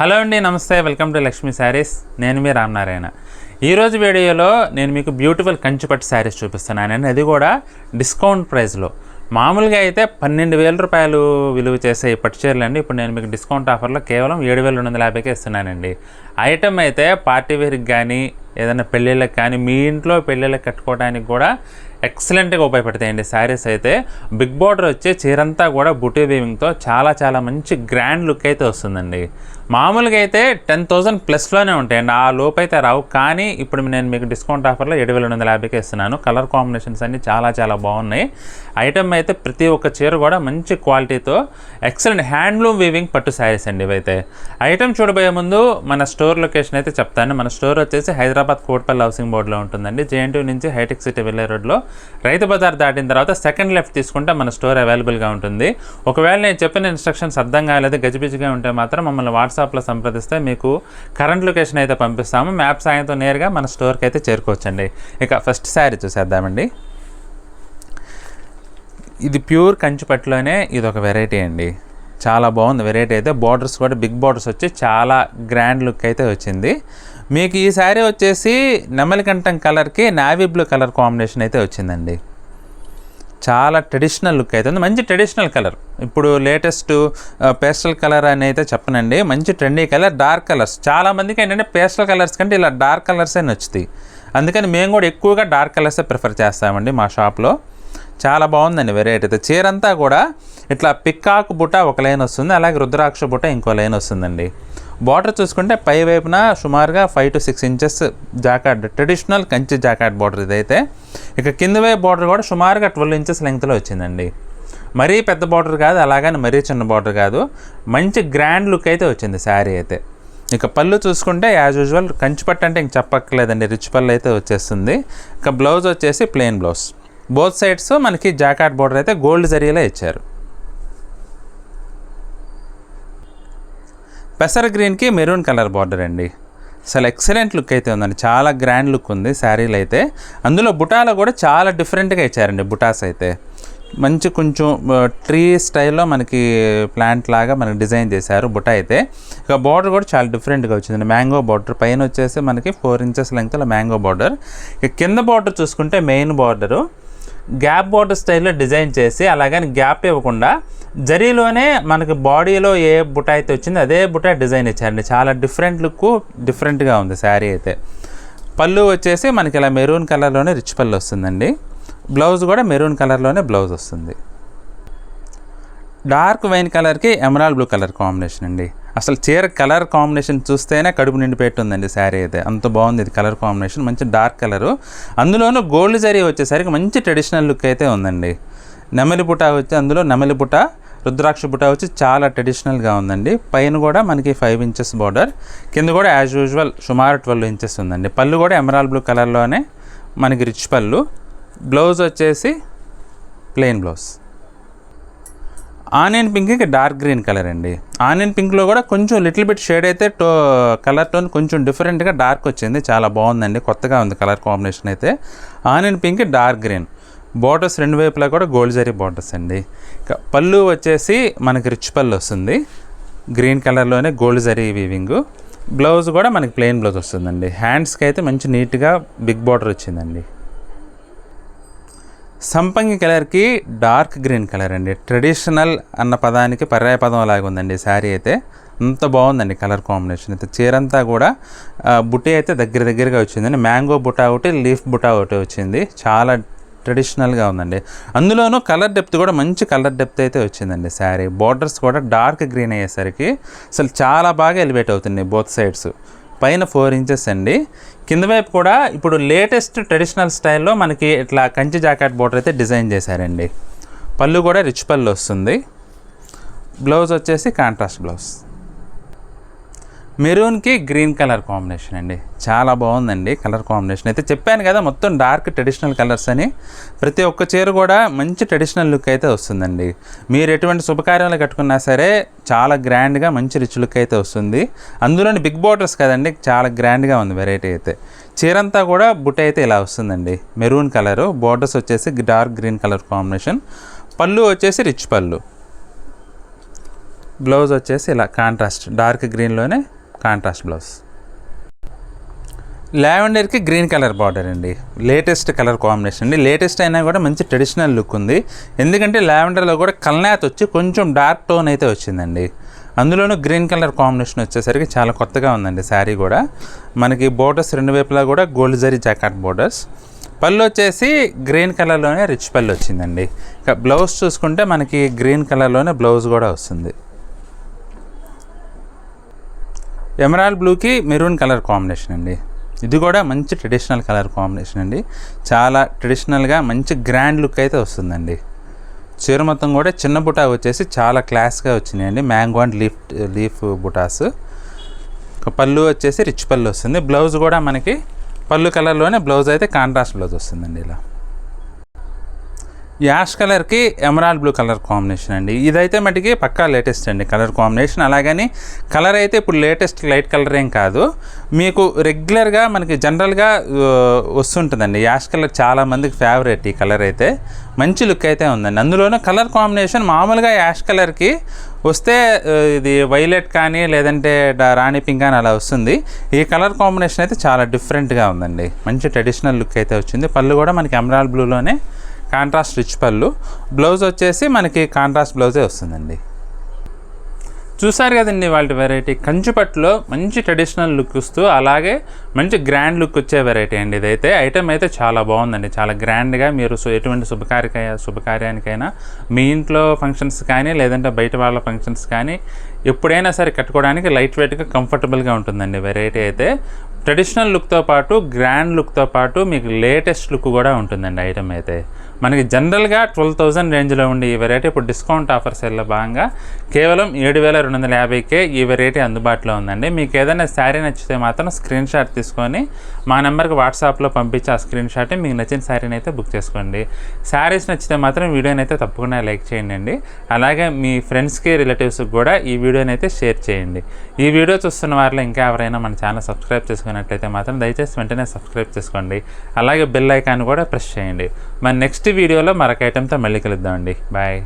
Hello అండి, నమస్తే. Welcome to Lakshmi saris. నేను మీ రామనారాయణ. ఈరోజు వీడియోలో నేను మీకు బ్యూటిఫుల్ కంచిపట్టు శారీస్ చూపిస్తున్నానండి. అది కూడా డిస్కౌంట్ ప్రైస్లో. మామూలుగా అయితే 12,000 రూపాయలు విలువ చేసే ఈ పట్టు చీరలు అండి. ఇప్పుడు నేను మీకు డిస్కౌంట్ ఆఫర్లో కేవలం 7,250కే ఇస్తున్నానండి. ఐటమ్ అయితే పార్టీ వేర్కి కానీ ఏదైనా పెళ్ళిళ్ళకి కానీ మీ ఇంట్లో పెళ్ళిళ్ళకి కట్టుకోవడానికి కూడా ఎక్సలెంట్గా ఉపయోగపడతాయండి. శారీస్ అయితే బిగ్ బార్డర్ వచ్చే చీరంతా కూడా బుటీ వీవింగ్తో చాలా మంచి గ్రాండ్ లుక్ అయితే వస్తుందండి. మామూలుగా అయితే 10,000 ప్లస్లోనే ఉంటాయండి, ఆ లోపు అయితే రావు. కానీ ఇప్పుడు నేను మీకు డిస్కౌంట్ ఆఫర్లో 7,250కే ఇస్తున్నాను. కలర్ కాంబినేషన్స్ అన్నీ చాలా బాగున్నాయి. ఐటమ్ అయితే ప్రతి ఒక్క చీర కూడా మంచి క్వాలిటీతో ఎక్సలెంట్ హ్యాండ్లూమ్ వీవింగ్ పట్టు శారీస్ అండి. ఇవైతే ఐటమ్ చూడబోయే ముందు మన స్టోర్ లొకేషన్ అయితే చెప్తాను. మన స్టోర్ వచ్చేసి హైదరాబాద్ కోట్పల్లి హౌసింగ్ బోర్డులో ఉంటుందండి. జేఎన్టీ నుంచి హైటెక్ సిటీ వెళ్ళే రోడ్లో రైతు బజార్ దాటిన తర్వాత సెకండ్ లెఫ్ట్ తీసుకుంటే మన స్టోర్ అవైలబుల్గా ఉంటుంది. ఒకవేళ నేను చెప్పిన ఇన్స్ట్రక్షన్స్ అర్థం కాలేదు, గజిబిజిగా ఉంటే మాత్రం మమ్మల్ని వాట్సాప్లో సంప్రదిస్తే మీకు కరెంట్ లొకేషన్ అయితే పంపిస్తాము. మ్యాప్ సాయంతో నేరుగా మన స్టోర్కి అయితే చేరుకోవచ్చండి. ఇక ఫస్ట్ శారీ చూసేద్దామండి. ఇది ప్యూర్ కంచిపట్టులోనే ఇది ఒక వెరైటీ అండి. చాలా బాగుంది వెరైటీ అయితే. బార్డర్స్ కూడా బిగ్ బార్డర్స్ వచ్చి చాలా గ్రాండ్ లుక్ అయితే వచ్చింది. మీకు ఈ శారీ వచ్చేసి నెమలికంఠం కలర్కి నావీ బ్లూ కలర్ కాంబినేషన్ అయితే వచ్చిందండి. చాలా ట్రెడిషనల్ లుక్ అయితే ఉంది. మంచి ట్రెడిషనల్ కలర్. ఇప్పుడు లేటెస్ట్ పేస్టల్ కలర్ అని అయితే చెప్పనండి. మంచి ట్రెండీ కలర్, డార్క్ కలర్స్. చాలామందికి ఏంటంటే పేస్టల్ కలర్స్ కంటే ఇలా డార్క్ కలర్సే నచ్చుతాయి. అందుకని మేము కూడా ఎక్కువగా డార్క్ కలర్సే ప్రిఫర్ చేస్తామండి మా షాప్లో. చాలా బాగుందండి వెరైటీ అయితే. చీరంతా కూడా ఇట్లా పిక్కాకు బుట్ట ఒక లైన్ వస్తుంది, అలాగే రుద్రాక్ష బుట్ట ఇంకో లైన్ వస్తుందండి. బార్డర్ చూసుకుంటే పై వైపున సుమారుగా 5 to 6 inches jacquard, traditional Kanchi jacquard border ఇదైతే. ఇక కింద వైపు బార్డర్ కూడా సుమారుగా 12 ఇంచెస్ లెంగ్త్లో వచ్చిందండి. మరీ పెద్ద బార్డర్ కాదు, అలాగని మరీ చిన్న బార్డర్ కాదు. మంచి గ్రాండ్ లుక్ అయితే వచ్చింది శారీ అయితే. ఇక పళ్ళు చూసుకుంటే యాజ్ యూజువల్ కంచిపట్టు అంటే ఇంక చెప్పక్కర్లేదండి, రిచ్ పళ్ళు అయితే వచ్చేస్తుంది. ఇక బ్లౌజ్ వచ్చేసి ప్లెయిన్ బ్లౌజ్. బోత్ సైడ్స్ మనకి జాకార్డ్ బార్డర్ అయితే గోల్డ్ జరీలో ఇచ్చారు. పెసర గ్రీన్కి మెరూన్ కలర్ బార్డర్ అండి. అసలు ఎక్సలెంట్ లుక్ అయితే ఉందండి. చాలా గ్రాండ్ లుక్ ఉంది శారీలు అయితే. అందులో బుటాలో కూడా చాలా డిఫరెంట్గా ఇచ్చారండి. బుటాస్ అయితే మంచి కొంచెం ట్రీ స్టైల్లో మనకి ప్లాంట్ లాగా మనకి డిజైన్ చేశారు బుటా అయితే. ఇక బార్డర్ కూడా చాలా డిఫరెంట్గా వచ్చిందండి. మ్యాంగో బార్డర్ పైన వచ్చేసి మనకి 4 ఇంచెస్ లెంగ్త్లో మ్యాంగో బార్డర్. ఇక కింద బార్డర్ చూసుకుంటే మెయిన్ బార్డరు గ్యాప్ బార్డర్ స్టైల్లో డిజైన్ చేసి, అలాగని గ్యాప్ ఇవ్వకుండా జరీలోనే మనకి బాడీలో ఏ బుట్ట అయితే వచ్చిందో అదే బుట్ట డిజైన్ ఇచ్చారండి. చాలా డిఫరెంట్ లుక్, డిఫరెంట్గా ఉంది శారీ అయితే. పళ్ళు వచ్చేసి మనకి ఇలా మెరూన్ కలర్లోనే రిచ్ పళ్ళు వస్తుందండి. బ్లౌజ్ కూడా మెరూన్ కలర్లోనే బ్లౌజ్ వస్తుంది. డార్క్ వైన్ కలర్కి ఎమరాల్డ్ బ్లూ కలర్ కాంబినేషన్ అండి. అసలు చీర కలర్ కాంబినేషన్ చూస్తేనే కడుపు నిండి పెట్టుందండి శారీ అయితే. అంత బాగుంది ఇది కలర్ కాంబినేషన్. మంచి డార్క్ కలరు, అందులోనూ గోల్డ్ జరీ వచ్చేసరికి మంచి ట్రెడిషనల్ లుక్ అయితే ఉందండి. నెమలి బుట్ట వచ్చి అందులో నెమలి బుట్ట, రుద్రాక్ష బుట్ట వచ్చి చాలా ట్రెడిషనల్గా ఉందండి. పైన కూడా మనకి 5 ఇంచెస్ బార్డర్, కింద కూడా యాజ్ యూజువల్ సుమారు 12 ఇంచెస్ ఉందండి. పళ్ళు కూడా ఎమరాల్డ్ బ్లూ కలర్లోనే మనకి రిచ్ పళ్ళు. బ్లౌజ్ వచ్చేసి ప్లెయిన్ బ్లౌజ్. ఆనియన్ పింక్కి డార్క్ గ్రీన్ కలర్ అండి. ఆనియన్ పింక్లో కూడా కొంచెం లిటిల్ బిట్ షేడ్ అయితే కలర్ టోన్ కొంచెం డిఫరెంట్గా డార్క్ వచ్చింది. చాలా బాగుందండి, కొత్తగా ఉంది కలర్ కాంబినేషన్ అయితే. Onion pink dark green. Borders రెండు వైపులా కూడా గోల్డ్ జరీ బార్డర్స్ అండి. పళ్ళు వచ్చేసి మనకి రిచ్ పళ్ళు వస్తుంది, గ్రీన్ కలర్లోనే గోల్డ్ జరీ వీవింగ్. బ్లౌజ్ కూడా మనకి ప్లెయిన్ బ్లౌజ్ వస్తుందండి. హ్యాండ్స్కి అయితే మంచి నీట్గా బిగ్ బార్డర్ వచ్చిందండి. సంపంగి కలర్కి డార్క్ గ్రీన్ కలర్ అండి. ట్రెడిషనల్ అన్న పదానికి పర్యాయ పదం అలాగే ఉందండి శారీ అయితే. అంత బాగుందండి కలర్ కాంబినేషన్ అయితే. చీరంతా కూడా బుట్టే అయితే దగ్గరగా వచ్చిందండి. మ్యాంగో బుటా ఒకటి, లీఫ్ బుటా ఒకటి వచ్చింది. చాలా ట్రెడిషనల్గా ఉందండి. అందులోనూ కలర్ డెప్త్ కూడా మంచి కలర్ డెప్త్ అయితే వచ్చిందండి శారీ. బార్డర్స్ కూడా డార్క్ గ్రీన్ అయ్యేసరికి అసలు చాలా బాగా ఎలివేట్ అవుతుంది బోత్ సైడ్స్. పైన 4 ఇంచెస్ అండి. కింద వైపు కూడా ఇప్పుడు లేటెస్ట్ ట్రెడిషనల్ స్టైల్లో మనకి ఇట్లా కంచి జాకెట్ బార్డర్ అయితే డిజైన్ చేశారండి. పళ్ళు కూడా రిచ్ పళ్ళు వస్తుంది. బ్లౌజ్ వచ్చేసి కాంట్రాస్ట్ బ్లౌజ్. మెరూన్కి గ్రీన్ కలర్ కాంబినేషన్ అండి. చాలా బాగుందండి కలర్ కాంబినేషన్ అయితే. చెప్పాను కదా మొత్తం డార్క్ ట్రెడిషనల్ కలర్స్ అని. ప్రతి ఒక్క చీర కూడా మంచి ట్రెడిషనల్ లుక్ అయితే వస్తుందండి. మీరు ఎటువంటి శుభకార్యాలు కట్టుకున్నా సరే చాలా గ్రాండ్గా మంచి రిచ్ లుక్ అయితే వస్తుంది. అందులోని బిగ్ బార్డర్స్ కదండి, చాలా గ్రాండ్గా ఉంది వెరైటీ అయితే. చీరంతా కూడా బుట్ట అయితే ఇలా వస్తుందండి. మెరూన్ కలరు, బార్డర్స్ వచ్చేసి డార్క్ గ్రీన్ కలర్ కాంబినేషన్. పళ్ళు వచ్చేసి రిచ్ పళ్ళు. బ్లౌజ్ వచ్చేసి ఇలా కాంట్రాస్ట్ డార్క్ గ్రీన్లోనే కాంట్రాస్ట్ బ్లౌజ్. లావెండర్కి గ్రీన్ కలర్ బార్డర్ అండి, లేటెస్ట్ కలర్ కాంబినేషన్ అండి. లేటెస్ట్ అయినా కూడా మంచి ట్రెడిషనల్ లుక్ ఉంది, ఎందుకంటే లావెండర్లో కూడా కల్నాత్ వచ్చి కొంచెం డార్క్ టోన్ అయితే వచ్చిందండి. అందులోనూ గ్రీన్ కలర్ కాంబినేషన్ వచ్చేసరికి చాలా కొత్తగా ఉందండి శారీ కూడా. మనకి బోర్డర్స్ రెండు వైపులా కూడా గోల్డ్ జరీ జాకాట్ బోర్డర్స్. పళ్ళు వచ్చేసి గ్రీన్ కలర్లోనే రిచ్ పళ్ళు వచ్చిందండి. ఇక బ్లౌజ్ చూసుకుంటే మనకి గ్రీన్ కలర్లోనే బ్లౌజ్ కూడా వస్తుంది. ఎమరాల్డ్ బ్లూకి మెరూన్ కలర్ కాంబినేషన్ అండి. ఇది కూడా మంచి ట్రెడిషనల్ కలర్ కాంబినేషన్ అండి. చాలా ట్రెడిషనల్గా మంచి గ్రాండ్ లుక్ అయితే వస్తుందండి. చీర మొత్తం కూడా చిన్న బుటా వచ్చేసి చాలా క్లాస్గా వచ్చినాయండి, మ్యాంగో అండ్ లీఫ్ బుటాస్. పళ్ళు వచ్చేసి రిచ్ పళ్ళు వస్తుంది. బ్లౌజ్ కూడా మనకి పళ్ళు కలర్లోనే బ్లౌజ్ అయితే కాంట్రాస్ట్ బ్లౌజ్ వస్తుందండి. ఇలా యాష్ కలర్కి ఎమరాల్డ్ బ్లూ కలర్ కాంబినేషన్ అండి. ఇదైతే మటుకి పక్కా లేటెస్ట్ అండి కలర్ కాంబినేషన్. అలాగని కలర్ అయితే ఇప్పుడు లేటెస్ట్ లైట్ కలర్ ఏం కాదు, మీకు రెగ్యులర్గా మనకి జనరల్గా వస్తుంటుందండి. యాష్ కలర్ చాలామందికి ఫేవరెట్ ఈ కలర్ అయితే. మంచి లుక్ అయితే ఉందండి. అందులోనూ కలర్ కాంబినేషన్ మామూలుగా యాష్ కలర్కి వస్తే ఇది వైలెట్ కానీ లేదంటే రాణి పింక్ కానీ అలా వస్తుంది. ఈ కలర్ కాంబినేషన్ అయితే చాలా డిఫరెంట్గా ఉందండి. మంచి ట్రెడిషనల్ లుక్ అయితే వచ్చింది. పళ్ళు కూడా మనకి ఎమరాల్డ్ బ్లూలోనే కాంట్రాస్ట్ రిచ్ పళ్ళు. బ్లౌజ్ వచ్చేసి మనకి కాంట్రాస్ట్ బ్లౌజే వస్తుందండి. చూసారు కదండి వాళ్ళ వెరైటీ. కంచిపట్టులో మంచి ట్రెడిషనల్ లుక్ ఇస్తూ అలాగే మంచి గ్రాండ్ లుక్ వచ్చే వెరైటీ అండి. ఇదైతే ఐటమ్ అయితే చాలా బాగుందండి, చాలా గ్రాండ్గా మీరు ఎటువంటి శుభకార్యానికైనా మీ ఇంట్లో ఫంక్షన్స్ కానీ లేదంటే బయట వాళ్ళ ఫంక్షన్స్ కానీ ఎప్పుడైనా సరే కట్టుకోవడానికి లైట్ వెయిట్గా కంఫర్టబుల్గా ఉంటుందండి వెరైటీ అయితే. ట్రెడిషనల్ లుక్తో పాటు గ్రాండ్ లుక్తో పాటు మీకు లేటెస్ట్ లుక్ కూడా ఉంటుందండి ఐటమ్ అయితే. మనకి జనరల్గా 12,000 రేంజ్లో ఉండే ఈ వెరైటీ ఇప్పుడు డిస్కౌంట్ ఆఫర్ సేల్లో భాగంగా కేవలం 7,250కే ఈ వెరైటీ అందుబాటులో ఉందండి. మీకు ఏదైనా శారీ నచ్చితే మాత్రం స్క్రీన్ షాట్ తీసుకొని మా నెంబర్కి వాట్సాప్లో పంపించి ఆ స్క్రీన్ షాట్ మీకు నచ్చిన శారీని అయితే బుక్ చేసుకోండి. శారీస్ నచ్చితే మాత్రం వీడియోని అయితే తప్పకుండా లైక్ చేయండి. అలాగే మీ ఫ్రెండ్స్కి రిలేటివ్స్కి కూడా ఈ వీడియోని అయితే షేర్ చేయండి. ఈ వీడియో చూస్తున్న వారిలో ఇంకా ఎవరైనా మన ఛానల్ సబ్స్క్రైబ్ చేసుకున్నట్లయితే మాత్రం దయచేసి వెంటనే సబ్స్క్రైబ్ చేసుకోండి. అలాగే బెల్ ఐకాన్ కూడా ప్రెస్ చేయండి. మన నెక్స్ట్ వీడియోలో మరొక ఐటెంతో మళ్ళీ కలుద్దామండి. బాయ్.